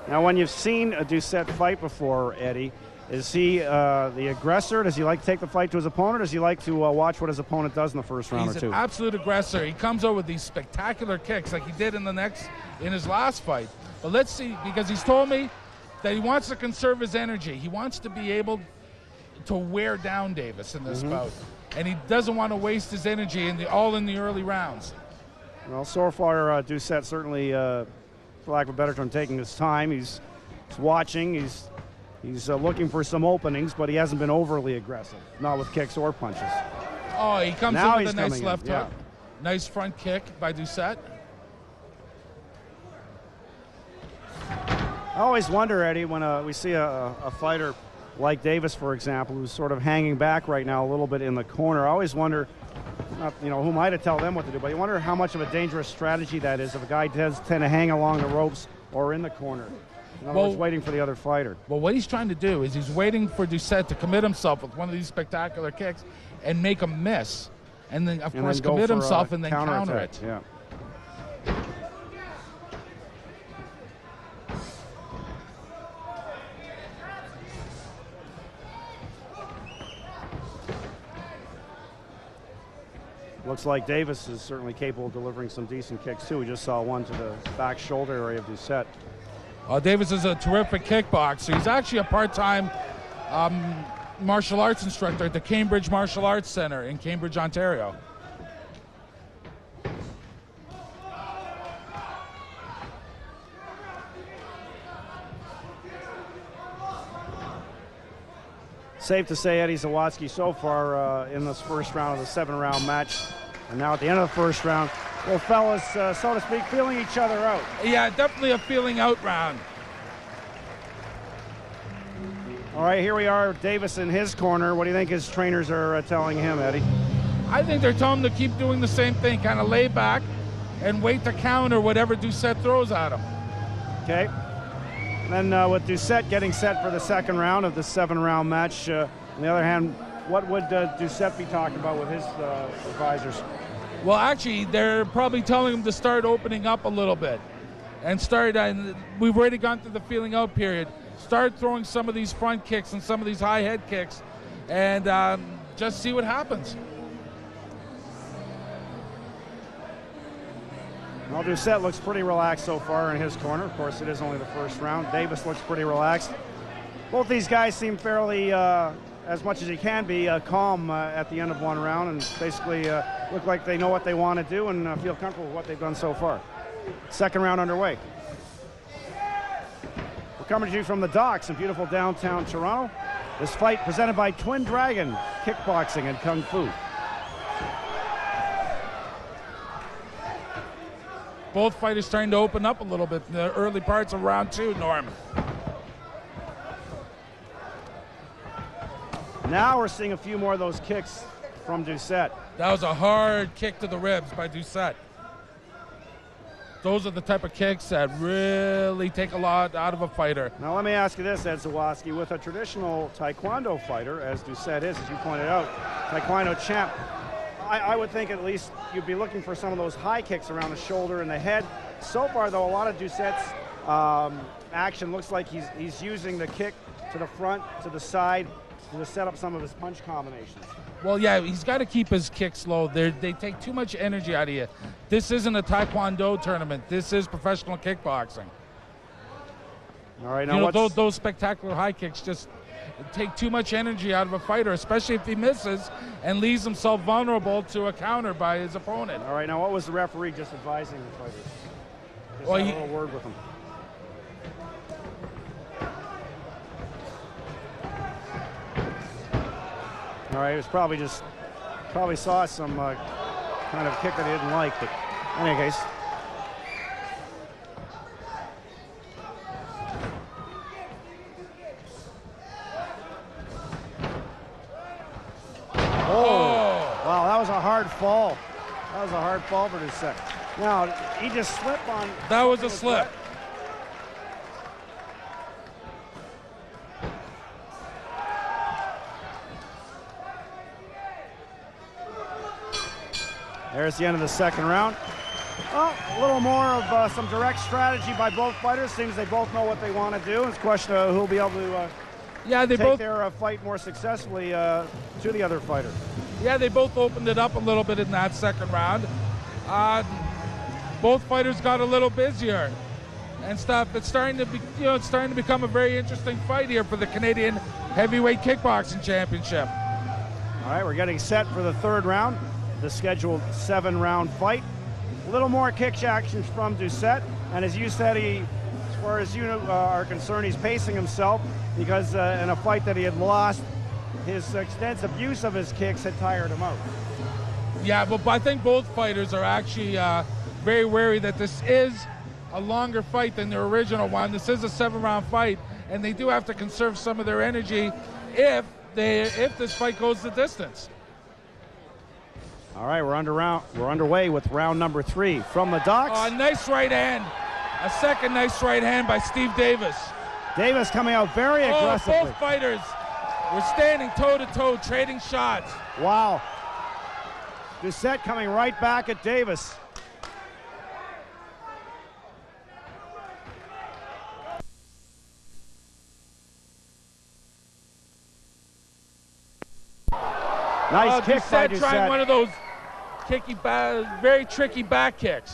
Now, when you've seen a Doucet fight before, Eddie, is he the aggressor? Does he like to take the fight to his opponent? Or does he like to watch what his opponent does in the first round or two? He's an absolute aggressor. He comes out with these spectacular kicks like he did in his last fight. But let's see, because he's told me that he wants to conserve his energy. He wants to be able to wear down Davis in this bout. And he doesn't want to waste his energy all in the early rounds. Well, so far, Doucet certainly, for lack of a better term, taking his time. He's watching. He's looking for some openings, but he hasn't been overly aggressive, not with kicks or punches. Oh, he comes Now in with a nice in, left yeah. hook. Nice front kick by Doucet. I always wonder, Eddie, when we see a fighter like Davis, for example, who's sort of hanging back right now a little bit in the corner. I always wonder, not, who am I to tell them what to do, but you wonder how much of a dangerous strategy that is if a guy does tend to hang along the ropes or in the corner. In other words, waiting for the other fighter. Well, what he's trying to do is he's waiting for Doucet to commit himself with one of these spectacular kicks and make him miss. And then, of course, commit himself and then counter it. Yeah. Looks like Davis is certainly capable of delivering some decent kicks, too. We just saw one to the back shoulder area of Doucet. Davis is a terrific kickboxer. He's actually a part-time martial arts instructor at the Cambridge Martial Arts Center in Cambridge, Ontario. Safe to say, Eddie Zawadzki, so far in this first round of the 7-round match, and now at the end of the first round, well, fellas, so to speak, feeling each other out. Yeah, definitely a feeling out round. All right, here we are, Davis in his corner. What do you think his trainers are telling him, Eddie? I think they're telling him to keep doing the same thing, kind of lay back and wait to counter whatever Doucet throws at him. Okay. And then with Doucet getting set for the second round of the 7-round match, on the other hand, what would Doucet be talking about with his advisors? Well, actually, they're probably telling him to start opening up a little bit and start, we've already gone through the feeling out period, start throwing some of these front kicks and some of these high head kicks and just see what happens. Well, Doucet looks pretty relaxed so far in his corner. Of course, it is only the first round. Davis looks pretty relaxed. Both these guys seem fairly, as much as he can be, calm at the end of one round and basically look like they know what they want to do and feel comfortable with what they've done so far. Second round underway. We're coming to you from the docks in beautiful downtown Toronto. This fight presented by Twin Dragon Kickboxing and Kung Fu. Both fighters starting to open up a little bit in the early parts of round two, Norm. Now we're seeing a few more of those kicks from Doucet. That was a hard kick to the ribs by Doucet. Those are the type of kicks that really take a lot out of a fighter. Now let me ask you this, Ed Zawadzki. With a traditional Taekwondo fighter, as Doucet is, as you pointed out, Taekwondo champ, I would think at least you'd be looking for some of those high kicks around the shoulder and the head. So far, though, a lot of Doucet's action looks like he's using the kick to the front, to the side, to set up some of his punch combinations. Well, yeah, he's got to keep his kicks low. They take too much energy out of you. This isn't a Taekwondo tournament. This is professional kickboxing. All right, now those spectacular high kicks just take too much energy out of a fighter, especially if he misses and leaves himself vulnerable to a counter by his opponent. All right, now what was the referee just advising the fighters? Just well, have a little word with him. All right, it was probably saw some kind of kick that he didn't like, but in any case. Oh, wow, that was a hard fall. That was a hard fall for Doucet. Now, he just slipped on. That was a slip. There's the end of the second round. Well, a little more of some direct strategy by both fighters. Seems they both know what they want to do. It's a question of who'll be able to take their fight more successfully to the other fighter. Yeah, they both opened it up a little bit in that second round. Both fighters got a little busier and stuff. It's starting to be, it's starting to become a very interesting fight here for the Canadian Heavyweight Kickboxing Championship. All right, we're getting set for the third round, the scheduled 7-round fight. A little more kick action from Doucet, and as you said, as far as you are concerned, he's pacing himself because in a fight that he had lost, his extensive use of his kicks had tired him out. Yeah, but I think both fighters are actually very wary that this is a longer fight than their original one. This is a 7-round fight, and they do have to conserve some of their energy if this fight goes the distance. All right, we're underway with round number 3 from the docks. Oh, nice right hand. A second nice right hand by Steve Davis. Davis coming out very aggressively. Both fighters were standing toe-to-toe, trading shots. Wow. Doucet coming right back at Davis. Nice kick by Doucet. Trying one of those very tricky back kicks.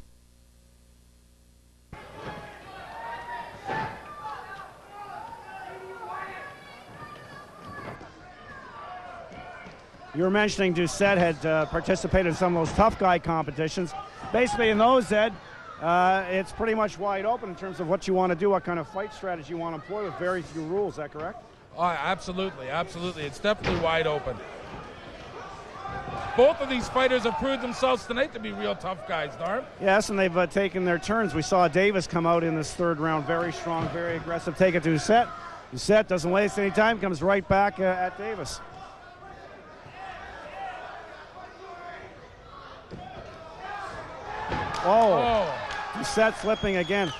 You were mentioning Doucet had participated in some of those tough guy competitions. Basically in those, Ed, it's pretty much wide open in terms of what you want to do, what kind of fight strategy you want to employ with very few rules. Is that correct? Oh, absolutely, absolutely. It's definitely wide open. Both of these fighters have proved themselves tonight to be real tough guys, Norm. Yes, and they've taken their turns. We saw Davis come out in this third round, very strong, very aggressive. Take it to Doucet. Doucet doesn't waste any time, comes right back at Davis. Oh, Doucet slipping again.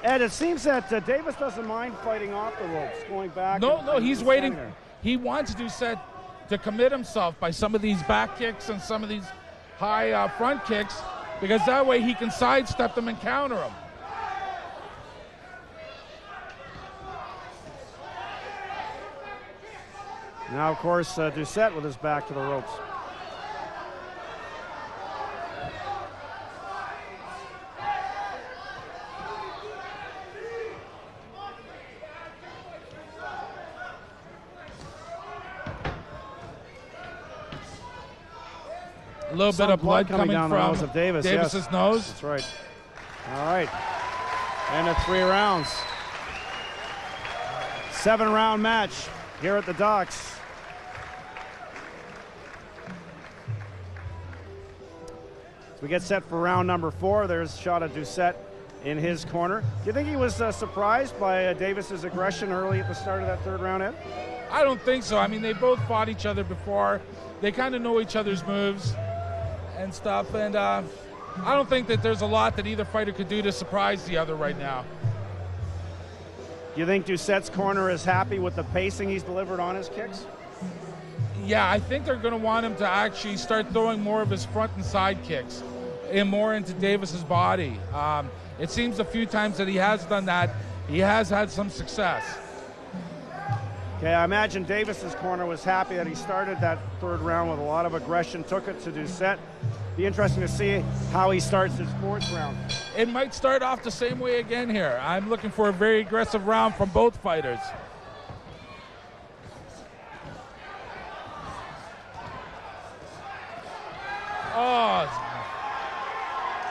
Ed, it seems that Davis doesn't mind fighting off the ropes, going back. No, he's waiting. He wants Doucet to commit himself by some of these back kicks and some of these high front kicks, because that way he can sidestep them and counter them. Now, of course, Doucet with his back to the ropes. A little bit of blood coming down from the nose of Davis's nose. That's right. All right. And the 3 rounds. 7-round match here at the docks. As we get set for round number 4, there's a shot of Doucet in his corner. Do you think he was surprised by Davis's aggression early at the start of that third round, Ed? I don't think so. I mean, they both fought each other before. They kind of know each other's moves and stuff, and I don't think that there's a lot that either fighter could do to surprise the other right now. Do you think Doucet's corner is happy with the pacing he's delivered on his kicks? Yeah, I think they're going to want him to actually start throwing more of his front and side kicks and more into Davis's body. It seems a few times that he has done that. He has had some success. Okay, I imagine Davis's corner was happy that he started that third round with a lot of aggression, took it to Doucet. Be interesting to see how he starts his fourth round. It might start off the same way again here. I'm looking for a very aggressive round from both fighters. Oh.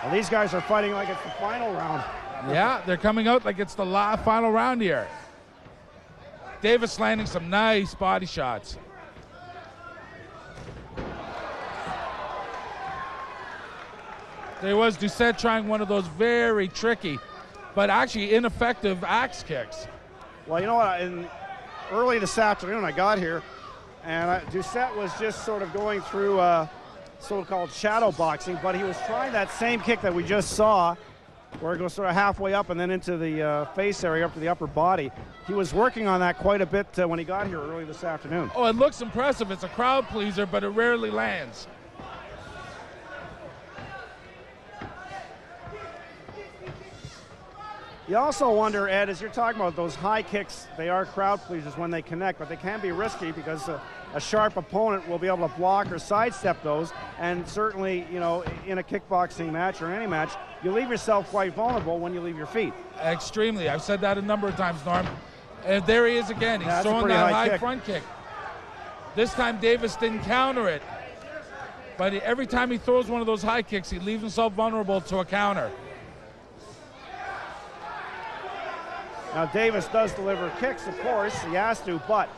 Well, these guys are fighting like it's the final round. Yeah, they're coming out like it's the final round here. Davis landing some nice body shots. There was Doucet trying one of those very tricky, but actually ineffective axe kicks. Well, you know what? Early this afternoon, I got here, and Doucet was just sort of going through so-called shadow boxing, but he was trying that same kick that we just saw, where it goes sort of halfway up and then into the face area, up to the upper body. He was working on that quite a bit when he got here early this afternoon. Oh, it looks impressive. It's a crowd pleaser, but it rarely lands. You also wonder, Ed, as you're talking about those high kicks, they are crowd pleasers when they connect, but they can be risky because a sharp opponent will be able to block or sidestep those, and certainly, you know, in a kickboxing match or any match, you leave yourself quite vulnerable when you leave your feet. Extremely. I've said that a number of times, Norm. And there he is again. He's throwing that high front kick. This time Davis didn't counter it, but every time he throws one of those high kicks, he leaves himself vulnerable to a counter. Now Davis does deliver kicks, of course, he has to, but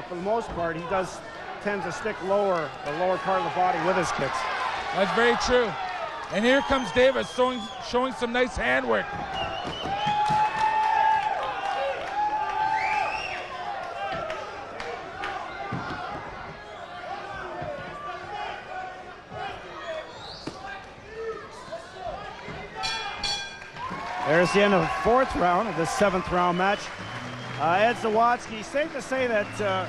for the most part, he does tend to stick the lower part of the body with his kicks. That's very true. And here comes Davis showing some nice handwork. There's the end of the 4th round of this 7th round match. Ed Zawadzki, safe to say that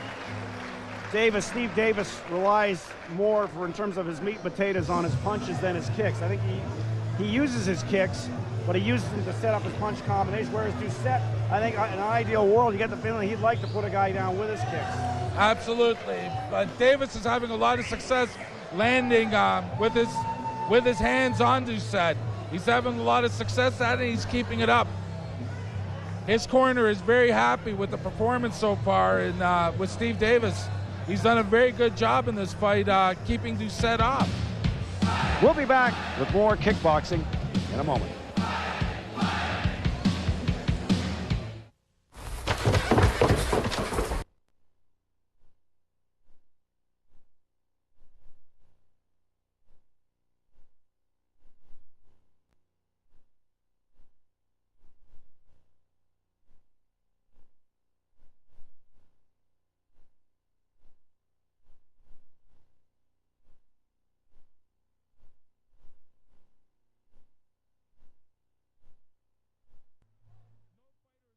Steve Davis relies more in terms of his meat and potatoes on his punches than his kicks. I think he uses his kicks, but he uses them to set up his punch combination, whereas Doucet, I think in an ideal world, you get the feeling he'd like to put a guy down with his kicks. Absolutely, but Davis is having a lot of success landing with his hands on Doucet. He's having a lot of success at it, and he's keeping it up. His corner is very happy with the performance so far, and with Steve Davis. He's done a very good job in this fight, keeping Doucet off. We'll be back with more kickboxing in a moment.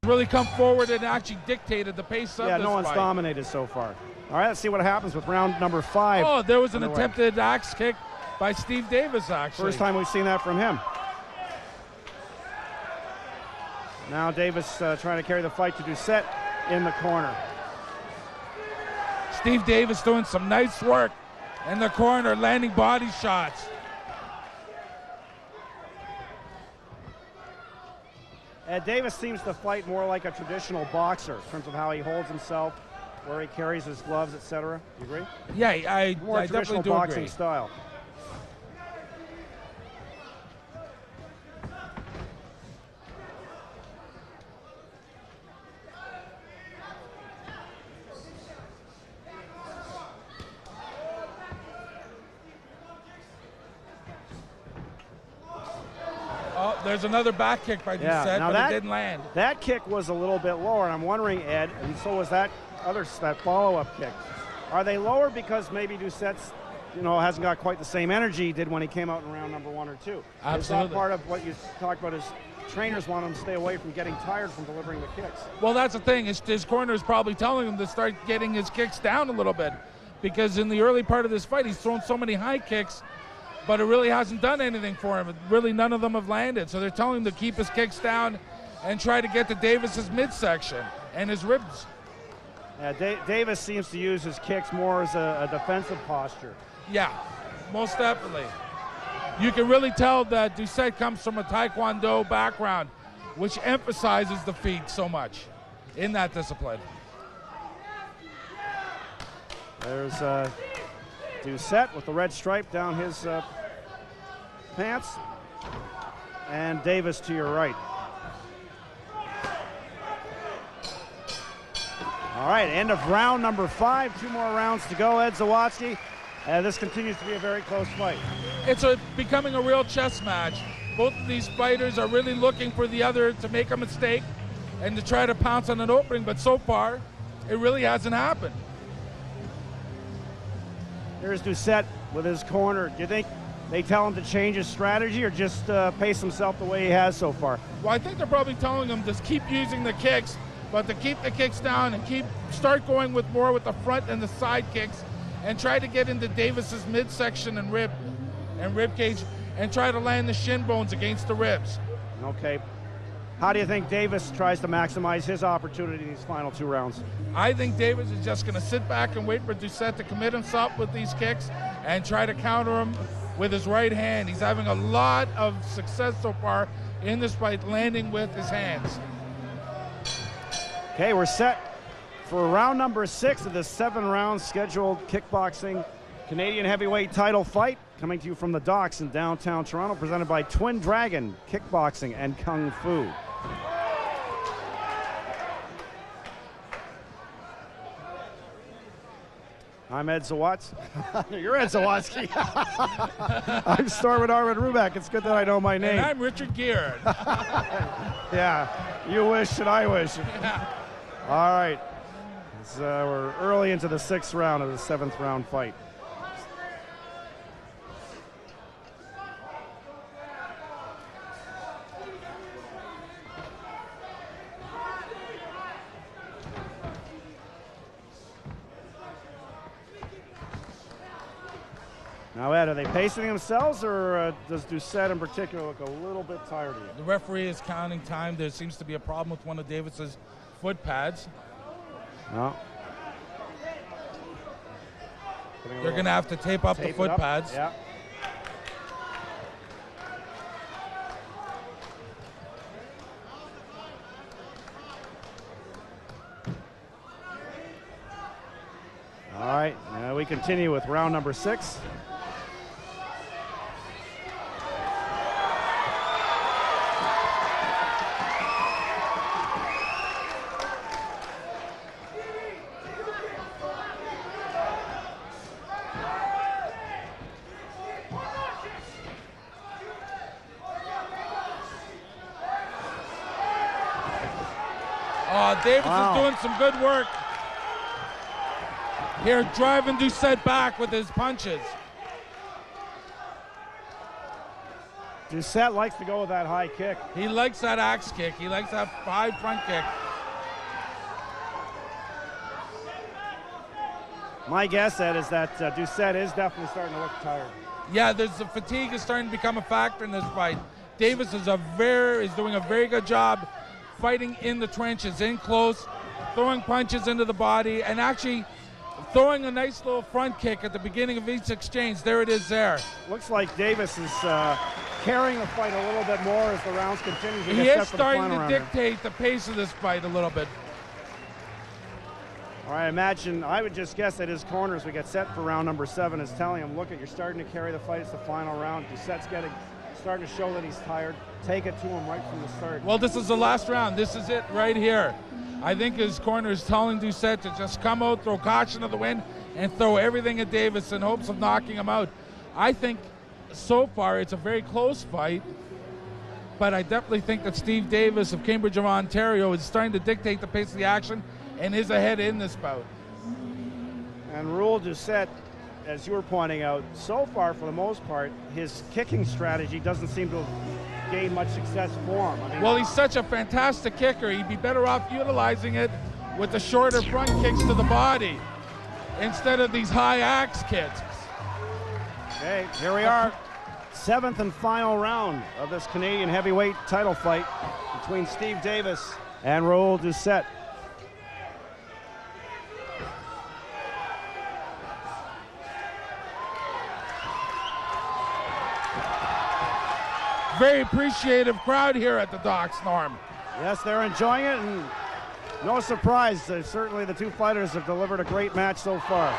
Really come forward and actually dictated the pace of this no one's fight. Dominated so far. All right, let's see what happens with round number 5. Oh, there was an attempted axe kick by Steve Davis, actually. First time we've seen that from him. Now Davis trying to carry the fight to Doucet in the corner. Steve Davis doing some nice work in the corner, landing body shots. Davis seems to fight more like a traditional boxer in terms of how he holds himself, where he carries his gloves, etc. Do you agree? Yeah, I traditional definitely do boxing agree. style. Oh, there's another back kick by Doucet, but it didn't land. That kick was a little bit lower, and I'm wondering, Ed, and so was that follow-up kick. Are they lower because maybe Doucet's, hasn't got quite the same energy he did when he came out in round number 1 or 2? Absolutely. Is that part of what you talked about is trainers want him to stay away from getting tired from delivering the kicks? Well, that's the thing. His corner is probably telling him to start getting his kicks down a little bit, because in the early part of this fight, he's thrown so many high kicks, but it really hasn't done anything for him. Really, none of them have landed. So they're telling him to keep his kicks down and try to get to Davis's midsection and his ribs. Davis seems to use his kicks more as a defensive posture. Yeah, most definitely. You can really tell that Doucet comes from a Taekwondo background, which emphasizes the feet so much in that discipline. There's Doucet with the red stripe down his pants, and Davis to your right. All right, end of round number 5. 2 more rounds to go, Ed Zawadzki. This continues to be a very close fight. It's becoming a real chess match. Both of these fighters are really looking for the other to make a mistake and to try to pounce on an opening, but so far, it really hasn't happened. Here's Doucet with his corner. Do you think they tell him to change his strategy or just pace himself the way he has so far? Well, I think they're probably telling him to keep using the kicks, but to keep the kicks down and start going with the front and the side kicks, and try to get into Davis's midsection and rib cage, and try to land the shin bones against the ribs. Okay. How do you think Davis tries to maximize his opportunity in these final 2 rounds? I think Davis is just going to sit back and wait for Doucet to commit himself with these kicks and try to counter him with his right hand. He's having a lot of success so far in this fight, landing with his hands. Okay, we're set for round number 6 of the 7-round scheduled kickboxing Canadian heavyweight title fight, coming to you from the docks in downtown Toronto, presented by Twin Dragon Kickboxing and Kung Fu. I'm Ed Zawatz. You're Ed Zawatsky. I'm Stormin Armin Ruback. It's good that I know my name. And I'm Richard Geard. Yeah, you wish and I wish. Yeah. All right. We're early into the 6th round of the 7th round fight. Now, Ed, are they pacing themselves, or does Doucet in particular look a little bit tired of you? The referee is counting time. There seems to be a problem with one of Davis's foot pads. No. They're going to have to tape up the foot pads. Yeah. All right, now we continue with round number 6. Davis is doing some good work here, driving Doucet back with his punches. Doucet likes to go with that high kick. He likes that axe kick. He likes that high front kick. My guess, Ed, is that Doucet is definitely starting to look tired. Yeah, the fatigue is starting to become a factor in this fight. Davis is doing a very good job fighting in the trenches, in close, throwing punches into the body, and actually throwing a nice little front kick at the beginning of each exchange. There it is there. Looks like Davis is carrying the fight a little bit more as the rounds continue. He is starting to dictate the pace of this fight a little bit. All right, I would just guess that his corner, as we get set for round number 7, is telling him, look, you're starting to carry the fight. It's the final round. Doucet's starting to show that he's tired. Take it to him right from the start. Well, this is the last round. This is it right here. I think his corner is telling Doucet to just come out, throw caution to the wind, and throw everything at Davis in hopes of knocking him out. I think so far it's a very close fight, but I definitely think that Steve Davis of Cambridge, Ontario, is starting to dictate the pace of the action and is ahead in this bout. And Raoul Doucet, as you were pointing out, so far, for the most part, his kicking strategy doesn't seem to gain much success for him. Well, he's such a fantastic kicker. He'd be better off utilizing it with the shorter front kicks to the body instead of these high axe kicks. Okay, here we are. 7th and final round of this Canadian heavyweight title fight between Steve Davis and Raoul Doucet. Very appreciative crowd here at the docks, Norm. Yes, they're enjoying it, and no surprise, certainly the two fighters have delivered a great match so far.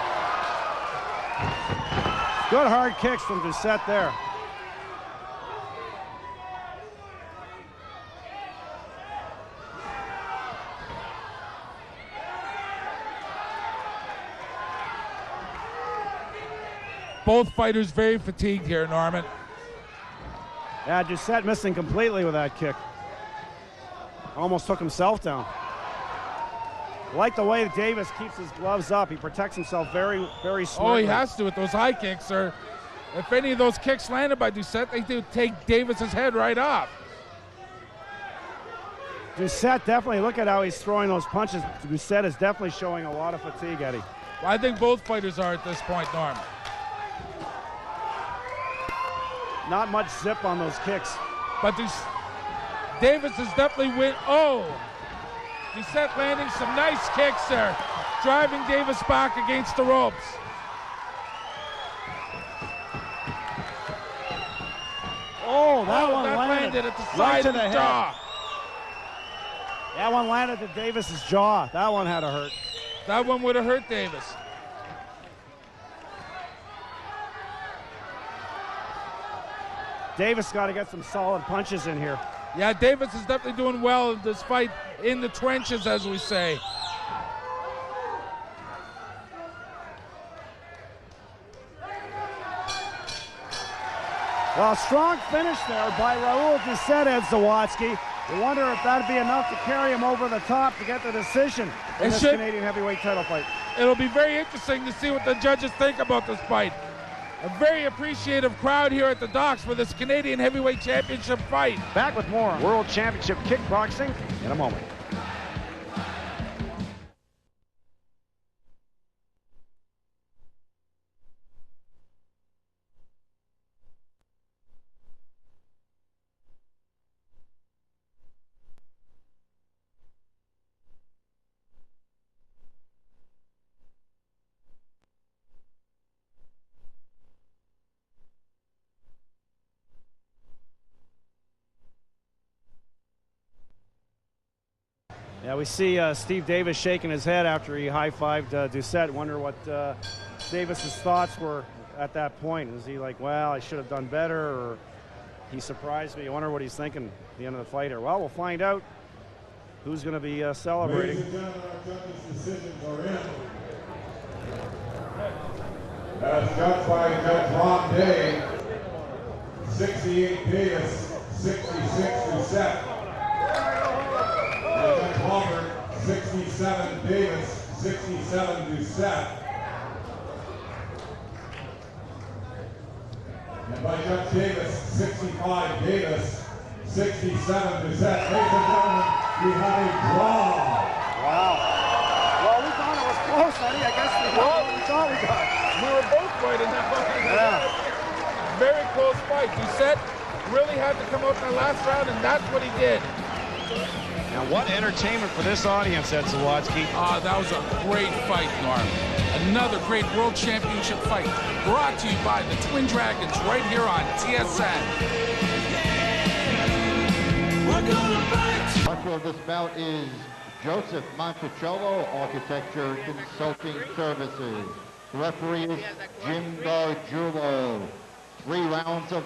Good hard kicks from Doucet there. Both fighters very fatigued here, Norman. Yeah, Doucet missing completely with that kick. Almost took himself down. I like the way Davis keeps his gloves up. He protects himself very, very smartly. Oh, he has to with those high kicks, or if any of those kicks landed by Doucet, they do take Davis's head right off. Doucet definitely, look at how he's throwing those punches. Doucet is definitely showing a lot of fatigue, Eddie. Well, I think both fighters are at this point, Norm. Not much zip on those kicks. But Davis is definitely Oh! Doucet landing some nice kicks there, driving Davis back against the ropes. Oh, that one landed at the right side to of the the jaw. head. That one landed to Davis's jaw. That one had to hurt. That one would have hurt Davis. Davis got to get some solid punches in here. Yeah, Davis is definitely doing well in this fight in the trenches, as we say. Well, strong finish there by Raoul Doucet, Ed Zawadzki. You wonder if that'd be enough to carry him over the top to get the decision in this Canadian heavyweight title fight. It'll be very interesting to see what the judges think about this fight. A very appreciative crowd here at the docks for this Canadian Heavyweight Championship fight. Back with more World Championship Kickboxing in a moment. Yeah, we see Steve Davis shaking his head after he high-fived Doucet. Wonder what Davis's thoughts were at that point. Was he like, well, I should have done better, or he surprised me? I wonder what he's thinking at the end of the fight here. Well, we'll find out who's going to be celebrating. Ladies and gentlemen, our judges' decisions are in. As judged by Judge Ron Day, 68 Davis, 66 Doucet. Judge Palmer, 67 Davis, 67 Doucet. And by Judge Davis, 65 Davis, 67 Doucet. Ladies and gentlemen, we have a draw. Wow. Well, we thought it was close, Eddie. I guess we thought we got. We were both right in that fight. Yeah. Very close fight. Doucet really had to come out in the last round, and that's what he did. Now, what entertainment for this audience, Ed Zawadzki. That was a great fight, Norm. Another great World Championship fight brought to you by the Twin Dragons right here on TSN. Marshal of this bout is Joseph Monticello, Architecture Consulting Services. The referee is Jim Gargiulo. 3 rounds of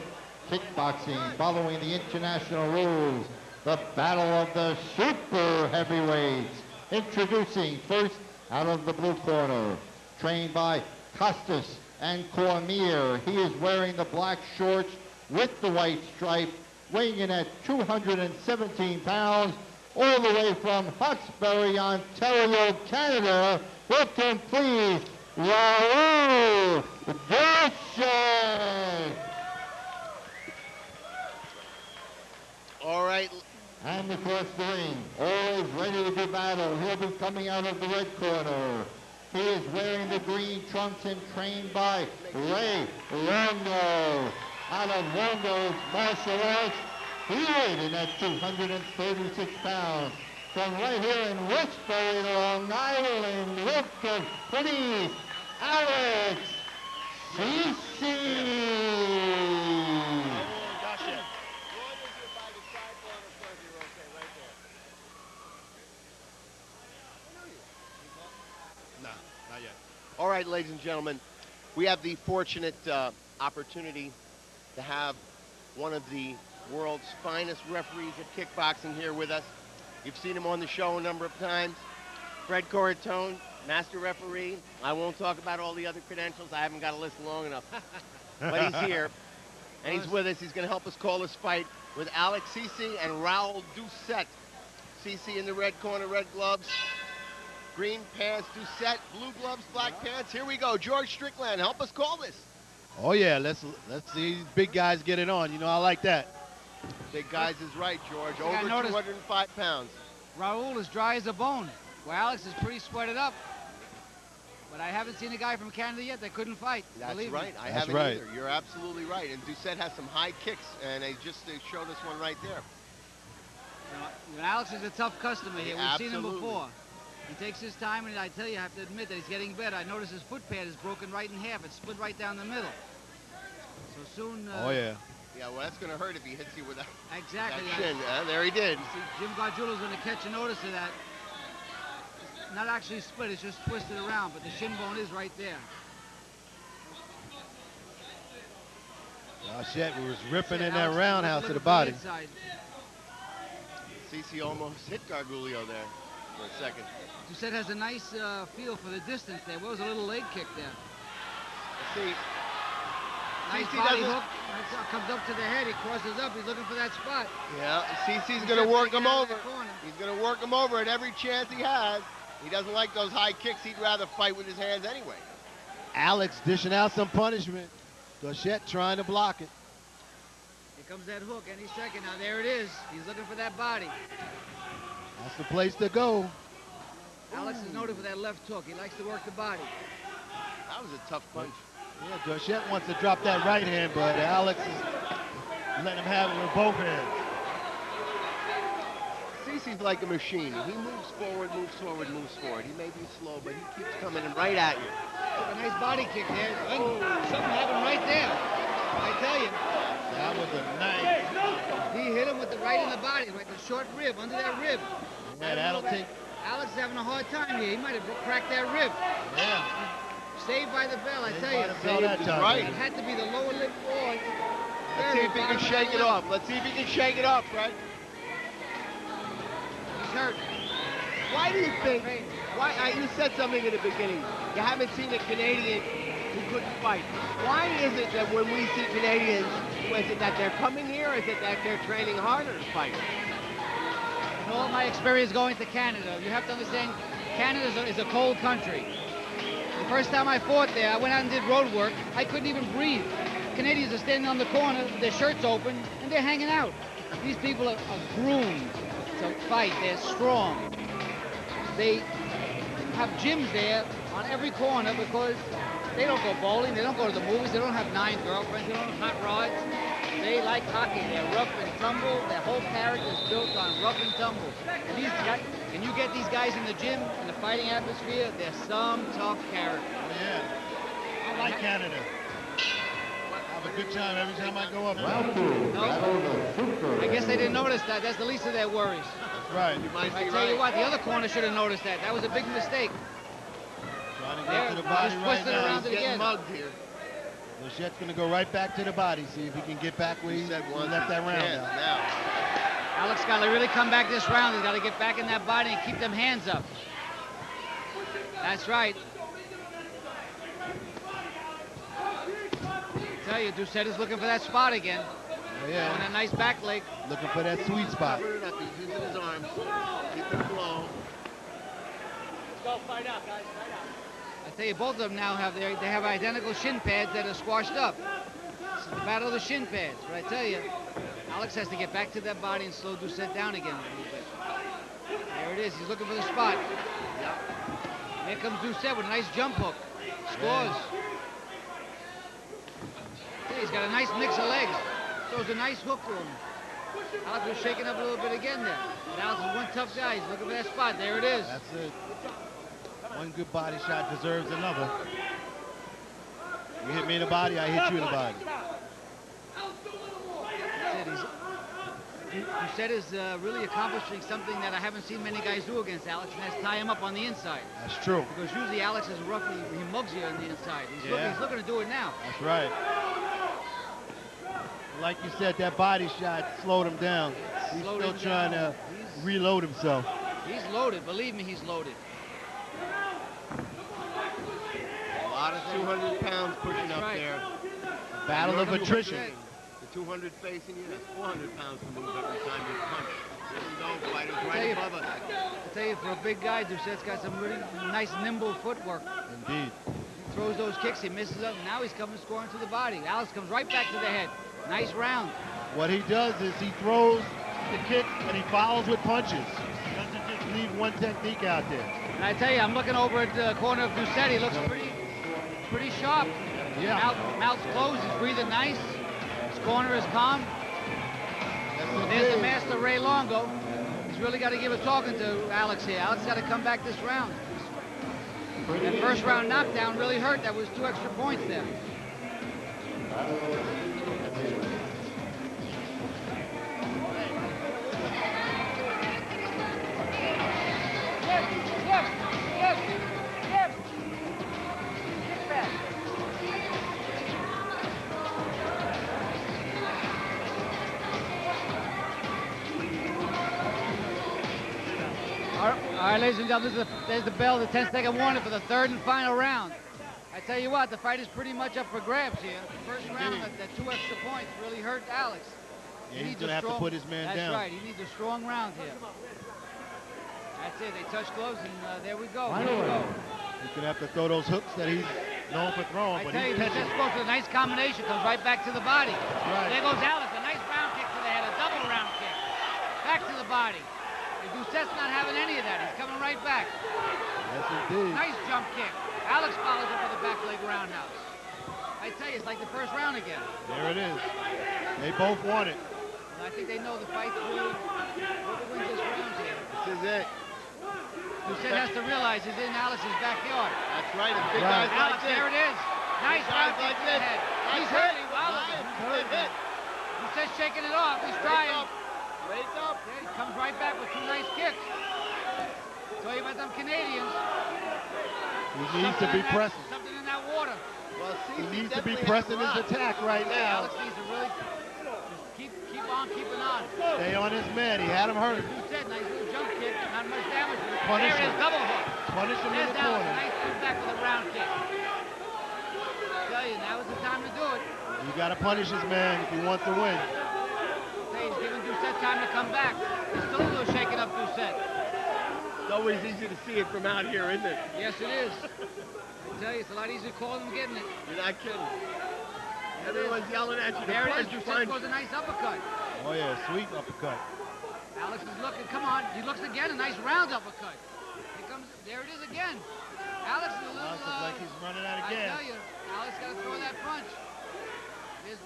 kickboxing following the international rules. The battle of the super heavyweights. Introducing first out of the blue corner, trained by Costas and Cormier. He is wearing the black shorts with the white stripe, weighing in at 217 pounds, all the way from Hawkesbury, Ontario, Canada. Welcome, please, Raoul Doucet. All right. And across the ring, always ready to do battle. He'll be coming out of the red corner. He is wearing the green trunks and trained by Ray Longo. Out of Longo's martial arts, he weighed in at 236 pounds. From right here in Westbury, Long Island, welcome, please, Alex CC. All right, ladies and gentlemen, we have the fortunate opportunity to have one of the world's finest referees of kickboxing here with us. You've seen him on the show a number of times. Fred Corritone, master referee. I won't talk about all the other credentials. I haven't got a list long enough. But he's here, and he's with us. He's going to help us call this fight with Alex Cici and Raoul Doucet. Cici in the red corner, red gloves. Green pants, Doucet, blue gloves, black pants. Here we go. George Strickland, help us call this. Oh yeah, let's see these big guys get it on. You know, I like that. Big guys is right, George. Yeah, Over 205 pounds. Raoul is dry as a bone, where Alex is pretty sweated up. But I haven't seen a guy from Canada yet that couldn't fight. That's believe right. me. I That's haven't right. either. You're absolutely right. And Doucet has some high kicks, and they showed us one right there. Alex is a tough customer here. We've seen him Absolutely. before. He takes his time, and I tell you, I have to admit that he's getting better. I noticed his foot pad is broken right in half. It's split right down the middle. So soon... Oh, yeah. Yeah, well, that's going to hurt if he hits you with that, Exactly. that shin. There he did. See, Jim Gargiulo's going to catch a notice of that. It's not actually split, it's just twisted around, but the shin bone is right there. Doucet was ripping in that Alex, roundhouse to looking the for body. inside. CC almost hit Gargiulo there for a second. Doucet has a nice feel for the distance there. What was a little leg kick there? Let's see. Nice CC body doesn't- hook. Comes up to the head. He crosses up. He's looking for that spot. Yeah, CC's Doucet going to work taking him out of over. that corner. He's going to work him over at every chance he has. He doesn't like those high kicks. He'd rather fight with his hands anyway. Alex dishing out some punishment. Doucet trying to block it. Here comes that hook any second. Now there it is. He's looking for that body. That's the place to go. Alex is noted for that left hook. He likes to work the body. That was a tough punch. Yeah, Doucet wants to drop that right hand, but Alex is letting him have it with both hands. CC's like a machine. He moves forward, moves forward, moves forward. He may be slow, but he keeps coming in right at you. Took a nice body kick there. Something happened right there. I tell you. That was a nice. He hit him with the right in the body, like the short rib, under that rib. Yeah, that'll take. Alex is having a hard time here. He might have cracked that rib. Yeah. Saved by the bell, I Saved tell by you. the bell that time. Right. It had to be the lower lip or Let's see if he can shake it off. Let's see if he can shake it off, Fred. He's hurt. Why do you think, you said something in the beginning, you haven't seen a Canadian who couldn't fight. Why is it that when we see Canadians, is it that they're coming here, or is it that they're training harder to fight? In all my experience going to Canada, you have to understand, Canada is a cold country. The first time I fought there, I went out and did road work. I couldn't even breathe. Canadians are standing on the corner, their shirts open, and they're hanging out. These people are groomed to fight. They're strong. They have gyms there on every corner because they don't go bowling, they don't go to the movies, they don't have 9 girlfriends, they don't have hot rods. They like hockey. They're rough and tumble. Their whole character is built on rough and tumble. And these guys, can you get these guys in the gym, in the fighting atmosphere? They're some tough character. Yeah. I like Canada. Have a good time every time I go up there. No, I guess they didn't notice that. That's the least of their worries. That's right. You might I be tell you right. what, the other corner should have noticed that. That was a big mistake. Trying to There, get to the body just right twisted now. around He's it getting again. mugged here. Doucet's going to go right back to the body, see if he can get back where he left that round Yeah, out. now. Alex got to really come back this round. He's got to get back in that body and keep them hands up. That's right. I tell you, Doucet is looking for that spot again. Oh, On yeah. that nice back leg. Looking for that sweet spot. Cover it up. He's using his arms. Keep it low. I tell you, both of them now have they have identical shin pads that are squashed up. This is the battle of the shin pads. But I tell you, Alex has to get back to that body and slow Doucet down again a little bit. There it is. He's looking for the spot. Here comes Doucet with a nice jump hook. Scores. Yeah, he's got a nice mix of legs. Throws a nice hook to him. Alex was shaking up a little bit again there. But Alex is one tough guy. He's looking for that spot. There it is. That's it. One good body shot deserves another. You hit me in the body, I hit you in the body. Doucet is really accomplishing something that I haven't seen many guys do against Alex, and that's tie him up on the inside. That's true. Because usually Alex is roughly, he mugs you on the inside. He's looking to do it now. That's right. Like you said, that body shot slowed him down. He's Slowed still him trying down. to reload himself. He's loaded. Believe me, he's loaded. A lot of 200 pounds pushing That's up right. there. Battle of You're attrition. The 200 facing you, that's 400 pounds to move every time you punch. There we go, fighters tell right you- above us. I tell you, for a big guy, Doucet's got some really nice, nimble footwork. Indeed. He throws those kicks, he misses up, and now he's coming scoring to the body. Alex comes right back to the head. Nice round. What he does is he throws the kick and he follows with punches. He doesn't just leave one technique out there. And I tell you, I'm looking over at the corner of Doucet. He looks pretty sharp. Yeah. Mouth's closed. He's breathing nice. His corner is calm. That's There's the big. master, Ray Longo. really got to give a talking to Alex here. Alex got to come back this round. That first round knockdown really hurt. That was 2 extra points there. All right, ladies and gentlemen, there's the bell, the 10-second warning for the third and final round. I tell you what, the fight is pretty much up for grabs here. The first round, that 2 extra points really hurt Alex. Yeah, he's going to have to put his man down. That's right. He needs a strong round here. That's it. They touch gloves, and there we go. Here we go. He's going to have to throw those hooks that he's known for throwing, but he's catching. Doucet goes with a nice combination, comes right back to the body. Right. There goes Alex, a nice round kick to the head, a double round kick. Back to the body. Doucet's not having any of that. He's coming right back. Yes, indeed. Nice jump kick. Alex follows up with a back leg roundhouse. I tell you, it's like the first round again. There it is. They both want it. And I think they know the fight through. Whoever wins this round here. This is it. Doucet has to realize he's in Alex's backyard. That's right. And big guys like Alex, this. there it is. Nice round kick to the head. He's hurting. Wow. He's hit. Doucet's shaking it off. He's trying. Wake up. There, he comes right back with 2 nice kicks. Tell you about them Canadians. He needs to be pressing. Something in that water. Well, He needs to be pressing his attack right now. Alex needs to really just keep on keeping on. Stay on his man. He had him hurt. Doucet, nice little jump kick. Not much damage. Punish There it is, him. double hook. Punish him in There's the Alex, corner. nice move back with a round kick. I tell you, now is the time to do it. You got to punish his man if he wants to win. He's giving Doucet time to come back. He's still a little shaking up Doucet. It's always easy to see it from out here, isn't it? Yes, it is. I tell you, it's a lot easier calling than getting it. You're not kidding. Everyone's yelling at you. There it is. Doucet goes a nice uppercut. Oh, yeah, sweet uppercut. Alex is looking. Come on. He looks again. A nice round uppercut. Here comes. There it is again. Alex is a little. Alex looks like he's running out again. I tell you, Alex got to throw that punch.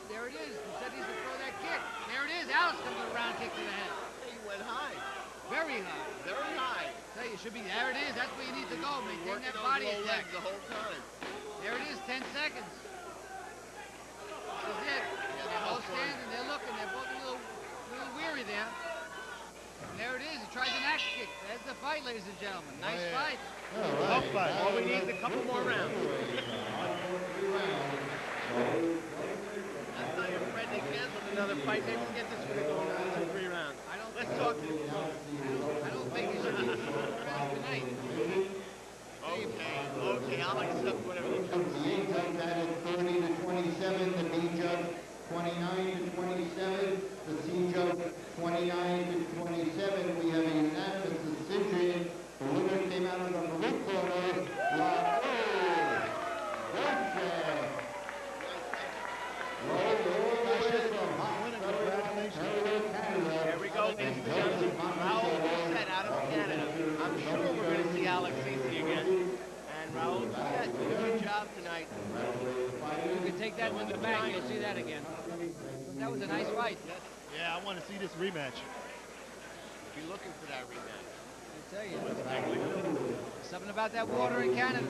There it is. Doucet needs to throw that kick. There it is. Alex comes with a round kick to the head. He went high. Very high. Very high. Tell you, it should be. There it is. That's where you need to go. Maintain Working that those body low attack. legs the whole time. There it is. 10 seconds. This is it. They're both standing. They're looking. They're both a little weary there. And there it is. He tries an axe kick. There's the fight, ladies and gentlemen. Nice fight. Tough fight. All we need is a couple more rounds. Fred, they canceled another fight. Maybe we can get this one going on 3 rounds. Let's talk to you. I don't think he should be tonight. Okay, I'll accept whatever you The A judge added 30 to 27. The B judge 29 to 27. The C judge 29 to 27. We have a unanimous decision. The winner came out of the blue corner. Raoul Doucet. Here we go, ladies and gentlemen. Raoul Doucet out of Canada. I'm sure we're going to see Alex again. And Raoul Doucet did a good job tonight. You can take that in the back. You'll see that again. That was a nice fight. Yeah, I want to see this rematch. Be looking for that rematch. I tell you. Something about that water in Canada.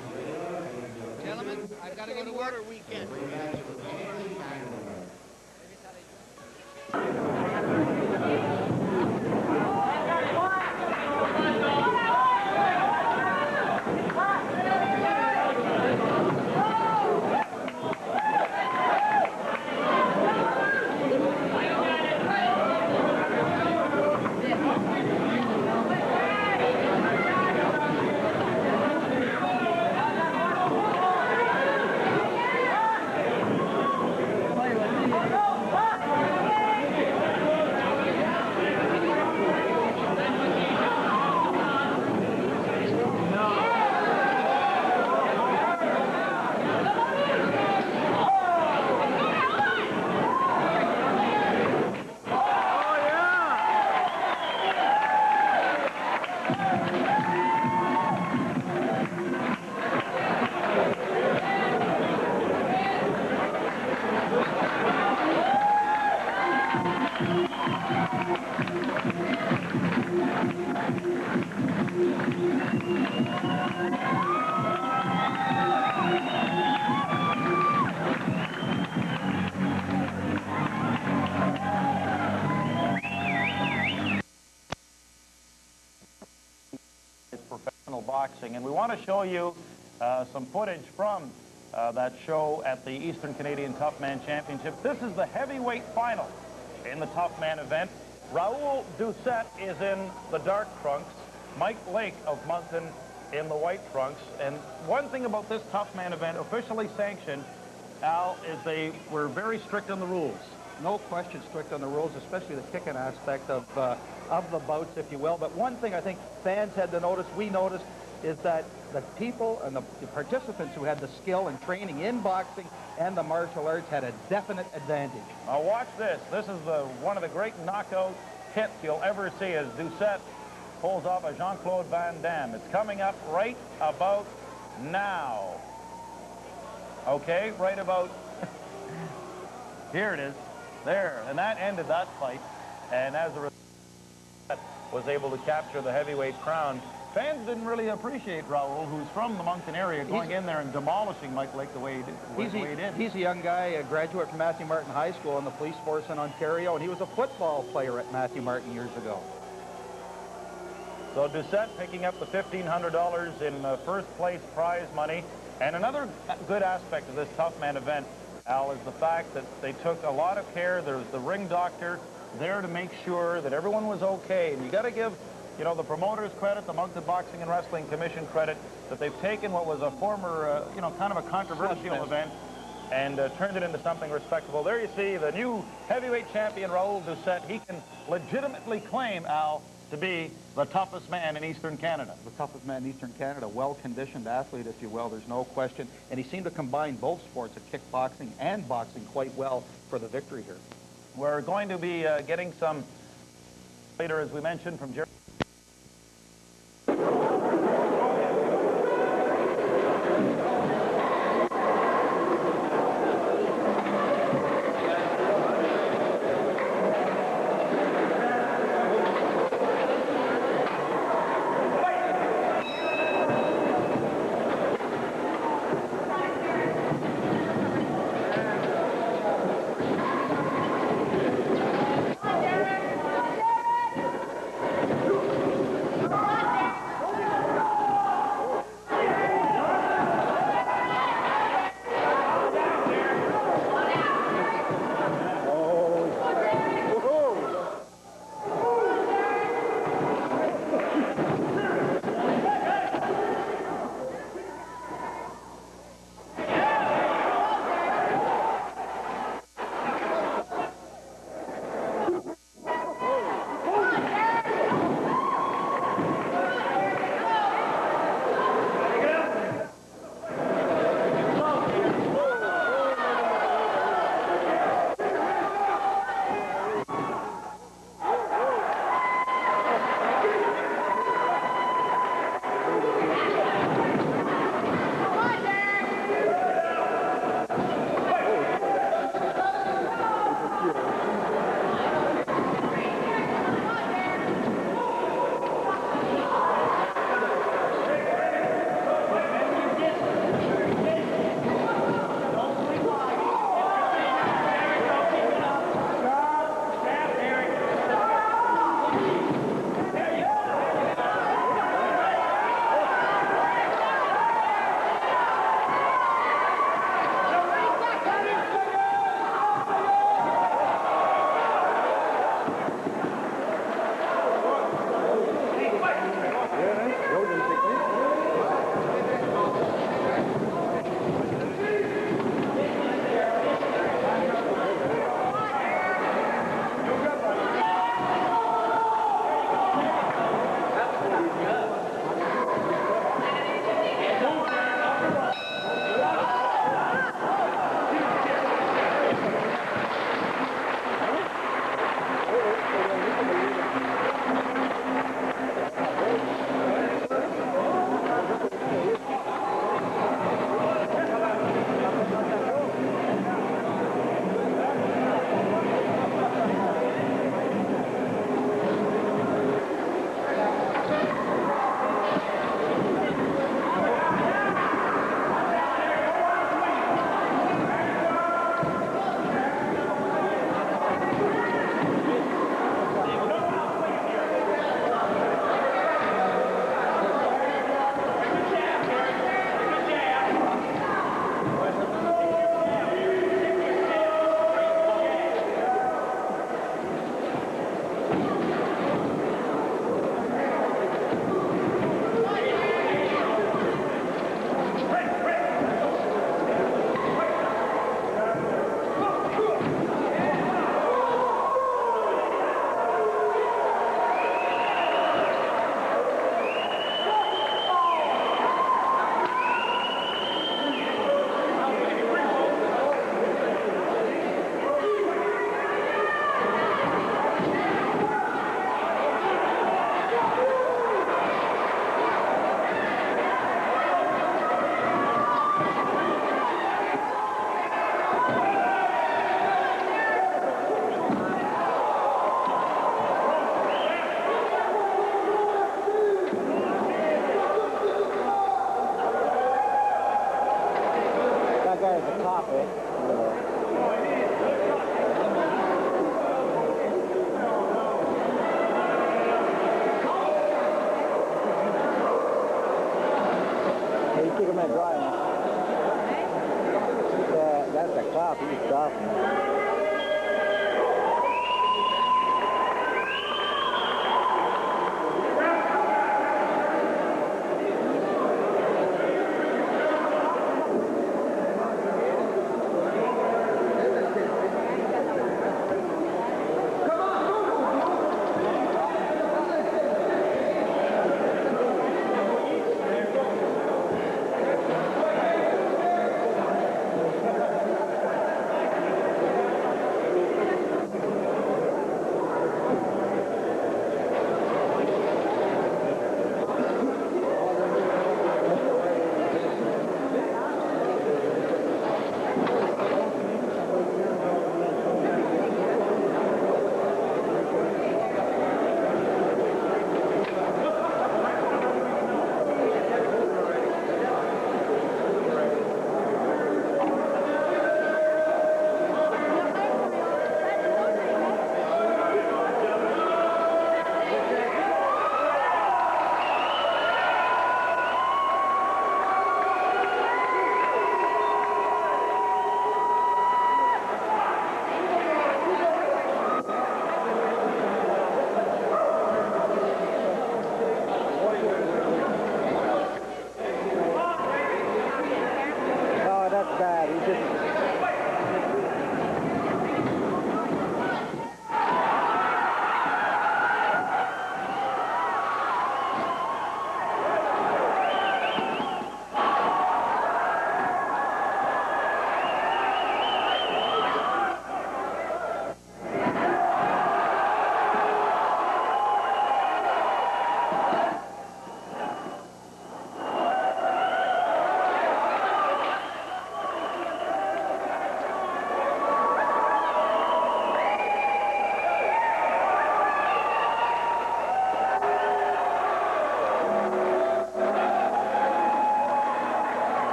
Gentlemen, I've got to go to work. Water weekend. boxing. And we want to show you some footage from that show at the Eastern Canadian Tough Man Championship. This is the heavyweight final in the Tough Man event. Raoul Doucet is in the dark trunks. Mike Lake of Moncton in the white trunks. And one thing about this Tough Man event, officially sanctioned, Al, is they were very strict on the rules. No question strict on the rules, especially the kicking aspect of the bouts, if you will. But one thing I think fans had to notice, we noticed, is that the people and the participants who had the skill and training in boxing and the martial arts had a definite advantage. Now watch this. This is one of the great knockout hits you'll ever see as Doucet pulls off a Jean-Claude Van Damme. It's coming up right about now. Okay, right about here it is. There, and that ended that fight. And as a result, was able to capture the heavyweight crown. Fans didn't really appreciate Raoul, who's from the Moncton area, going in there and demolishing Mike Lake the way he did. He's a young guy, a graduate from Matthew Martin High School in the police force in Ontario, and he was a football player at Matthew Martin years ago. So Doucet picking up the $1,500 in first place prize money. And another good aspect of this Tough Man event, Al, is the fact that they took a lot of care. There was the ring doctor there to make sure that everyone was okay. And you got to give, you know, the promoters credit, the Moncton Boxing and Wrestling Commission credit, that they've taken what was a former, you know, kind of a controversial event and turned it into something respectable. There you see the new heavyweight champion, Raoul Doucet. He can legitimately claim, Al, to be the toughest man in Eastern Canada. The toughest man in Eastern Canada, well-conditioned athlete, if you will, there's no question. And he seemed to combine both sports of kickboxing and boxing quite well for the victory here. We're going to be getting some later, as we mentioned, from Jerry.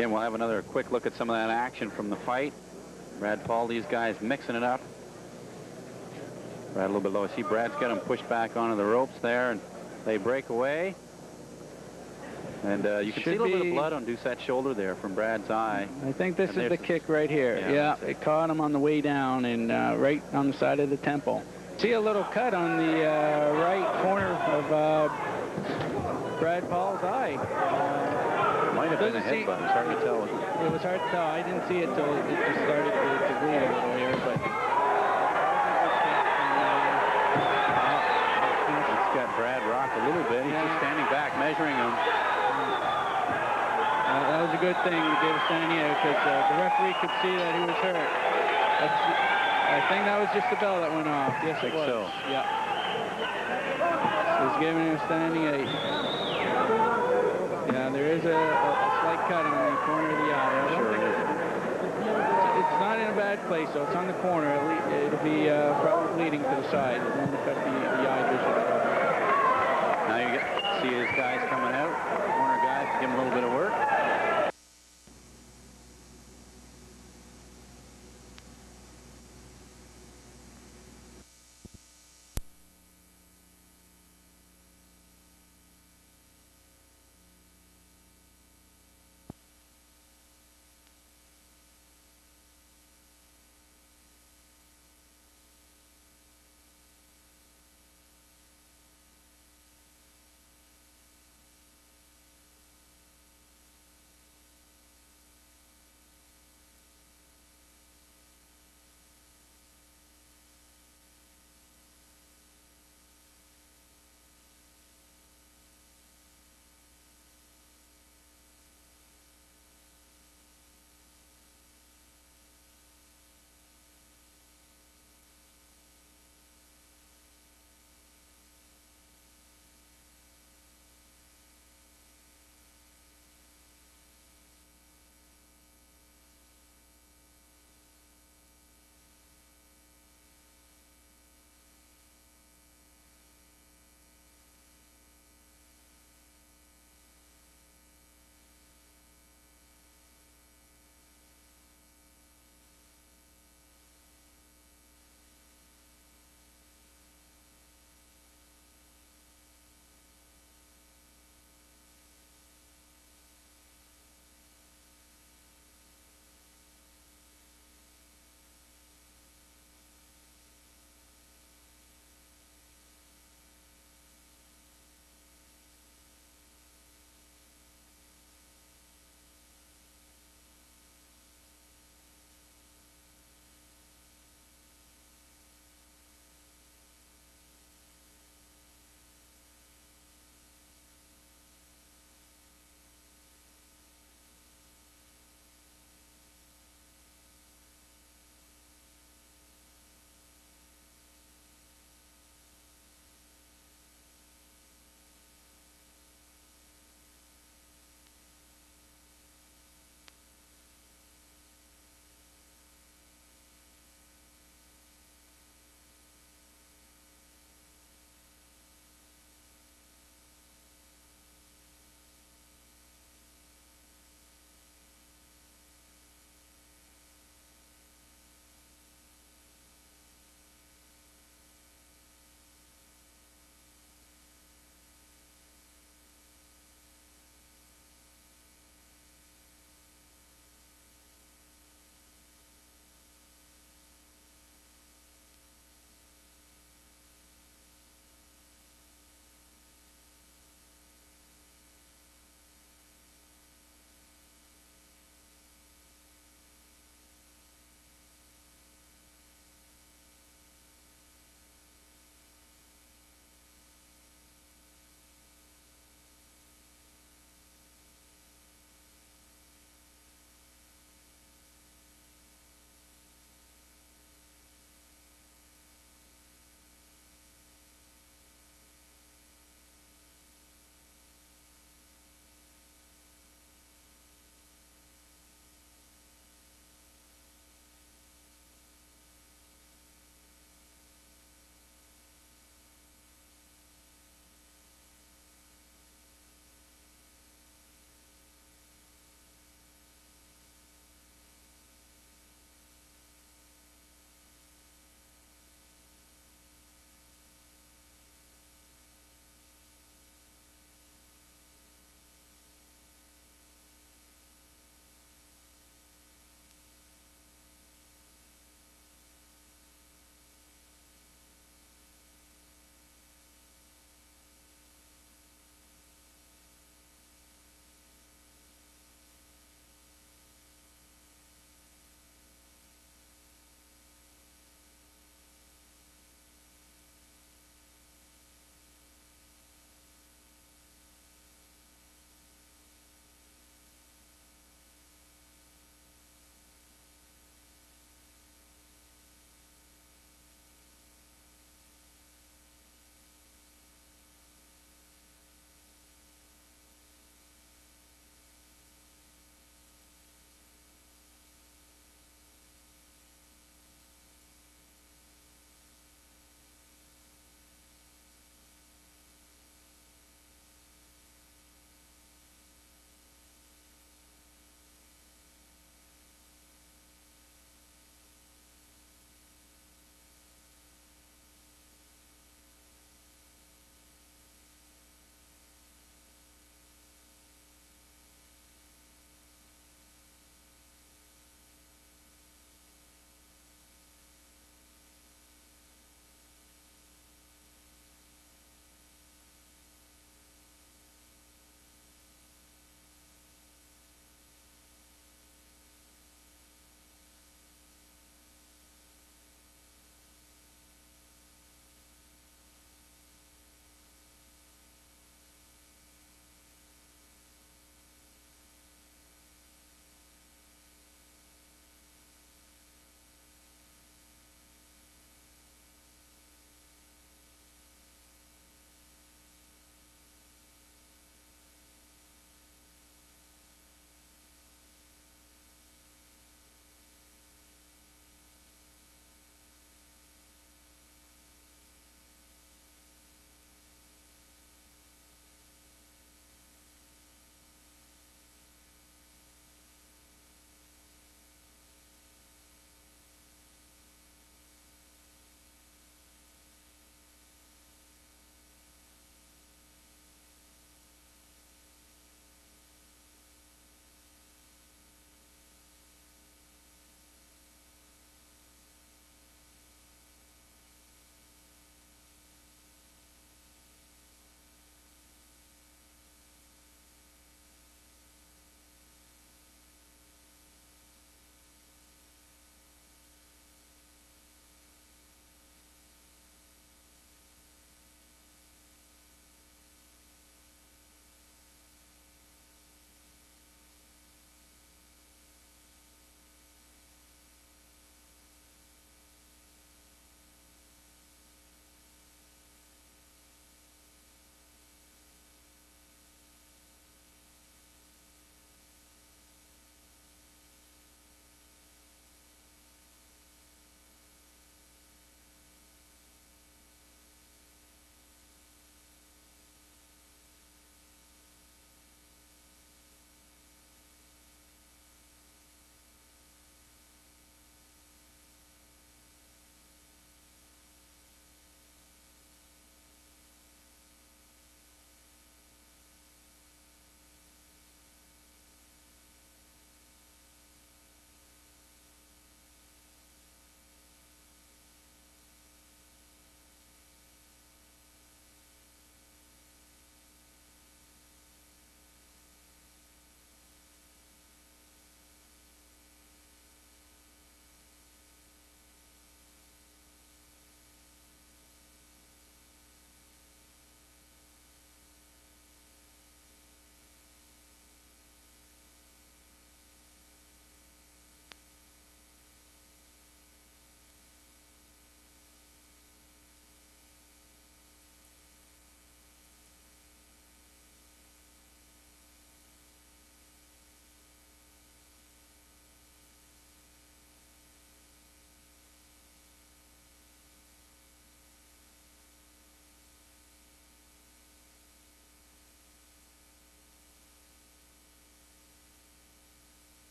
Again, we'll have another quick look at some of that action from the fight. Brad Paul, these guys mixing it up. Brad a little bit low. See, Brad's got him pushed back onto the ropes there, and they break away. And you can see a little bit of blood on Doucet's shoulder there from Brad's eye. I think this is the kick right here. Yeah, it caught him on the way down and right on the side of the temple. See a little cut on the right corner of Brad Paul's eye. Might have been a headbutt. It's hard to tell. It was hard to tell. I didn't see it till it just started to bleed a little here, but it's got Brad rocked a little bit. He's just standing back, measuring him. That was a good thing to give a standing out because the referee could see that he was hurt. I think that was just the bell that went off. Yes, it was. So. Yeah. So he's giving him a standing 8. Yeah, there is a slight cut on the corner of the eye. Sure is. It's not in a bad place, so it's on the corner. It'll be probably bleeding to the side. It won't affect the eye vision. Now you see his guys coming out. Corner guys, give him a little bit of work.